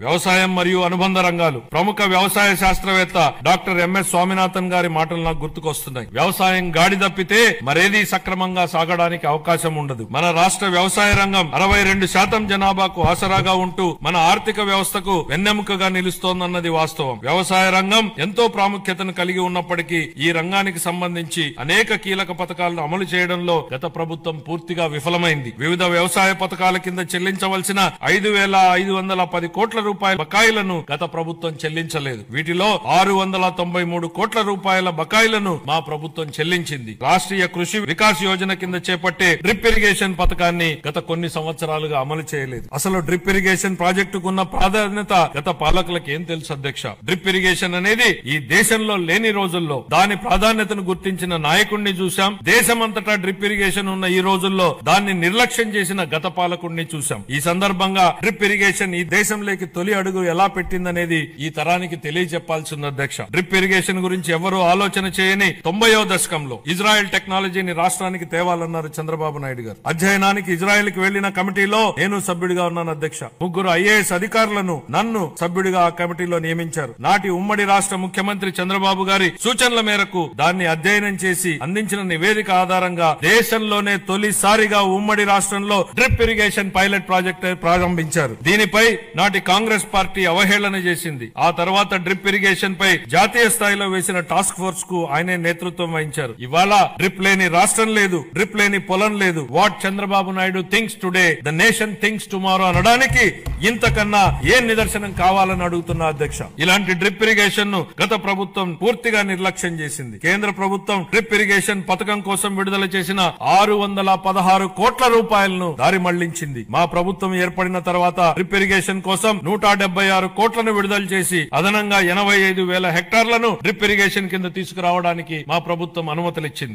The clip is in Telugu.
వ్యవసాయం మరియు అనుబంధ రంగాలు ప్రముఖ వ్యవసాయ శాస్త్రవేత్త డాక్టర్ ఎంఎస్ స్వామినాథన్ గారి మాటలు నాకు గుర్తుకొస్తున్నాయి. వ్యవసాయం గాడి తప్పితే మరేదీ సక్రమంగా సాగడానికి అవకాశం ఉండదు. మన రాష్ట్ర వ్యవసాయ రంగం 62% జనాభాకు ఆసరాగా ఉంటూ మన ఆర్థిక వ్యవస్థకు వెన్నెముకగా నిలుస్తోందన్నది వాస్తవం. వ్యవసాయ రంగం ఎంతో ప్రాముఖ్యతను కలిగి ఉన్నప్పటికీ ఈ రంగానికి సంబంధించి అనేక కీలక పథకాలను అమలు చేయడంలో గత ప్రభుత్వం పూర్తిగా విఫలమైంది. వివిధ వ్యవసాయ పథకాల కింద చెల్లించవలసిన 5,510 కోట్ల రూపాయల బకాయిలను గత ప్రభుత్వం చెల్లించలేదు. వీటిలో 693 కోట్ల రూపాయల బకాయిలను మా ప్రభుత్వం చెల్లించింది. రాష్ట్రీయ కృషి వికాస్ యోజన కింద చేపట్టే డ్రిప్ ఇరిగేషన్ పథకాన్ని గత కొన్ని సంవత్సరాలుగా అమలు చేయలేదు. అసలు డ్రిప్ ఇరిగేషన్ ప్రాజెక్టుకున్న ప్రాధాన్యత గత పాలకులకు ఏం తెలుసు అధ్యక్ష? డ్రిప్ ఇరిగేషన్ అనేది ఈ దేశంలో లేని రోజుల్లో దాని ప్రాధాన్యతను గుర్తించిన నాయకుడిని చూశాం. దేశమంతటా డ్రిప్ ఇరిగేషన్ ఉన్న ఈ రోజుల్లో దాన్ని నిర్లక్ష్యం చేసిన గత పాలకుడిని చూశాం. ఈ సందర్భంగా డ్రిప్ ఇరిగేషన్ ఈ దేశంలోకి తొలి అడుగు ఎలా పెట్టిందనేది ఈ తరానికి తెలియజెప్పాల్సింది అధ్యక్ష. డ్రిప్ ఇరిగేషన్ గురించి ఎవరూ ఆలోచన చేయని 90వ దశకంలో ఇజ్రాయెల్ టెక్నాలజీని రాష్ట్రానికి తేవాలన్నారు చంద్రబాబు నాయుడు గారు. అధ్యయనానికి ఇజ్రాయెల్ కి వెళ్లిన కమిటీలో నేను సభ్యుడిగా ఉన్నాను అధ్యక్ష. 3 ఐఏఎస్ అధికారులను నన్ను సభ్యుడిగా ఆ కమిటీలో నియమించారు. నాటి ఉమ్మడి రాష్ట్ర ముఖ్యమంత్రి చంద్రబాబు గారి సూచనల మేరకు దాన్ని అధ్యయనం చేసి అందించిన నివేదిక ఆధారంగా దేశంలోనే తొలిసారిగా ఉమ్మడి రాష్ట్రంలో డ్రిప్ ఇరిగేషన్ పైలట్ ప్రాజెక్ట్ ప్రారంభించారు. దీనిపై నాటి కాంగ్రెస్ పార్టీ అవహేళన చేసింది. ఆ తర్వాత డ్రిప్ ఇరిగేషన్ పై జాతీయ స్థాయిలో వేసిన టాస్క్ ఫోర్స్ కు ఆయనే నేతృత్వం వహించారు. ఇవాళ డ్రిప్ లేని రాష్ట్రం లేదు, డ్రిప్ లేని పొలం లేదు. What Chandrababu Naidu thinks today the nation thinks tomorrow అనడానికి ఇంతకన్నా ఏ నిదర్శనం కావాలని అడుగుతున్నా అధ్యక్ష. ఇలాంటి డ్రిప్ ఇరిగేషన్ ను గత ప్రభుత్వం పూర్తిగా నిర్లక్ష్యం చేసింది. కేంద్ర ప్రభుత్వం డ్రిప్ ఇరిగేషన్ పథకం కోసం విడుదల చేసిన 616 కోట్ల రూపాయలను దారి మళ్లించింది. మా ప్రభుత్వం ఏర్పడిన తర్వాత డ్రిప్ ఇరిగేషన్ కోసం 176 కోట్లను విడుదల చేసి అదనంగా 85,000 హెక్టార్లను డ్రిప్ ఇరిగేషన్ కింద తీసుకురావడానికి మా ప్రభుత్వం అనుమతులిచ్చింది.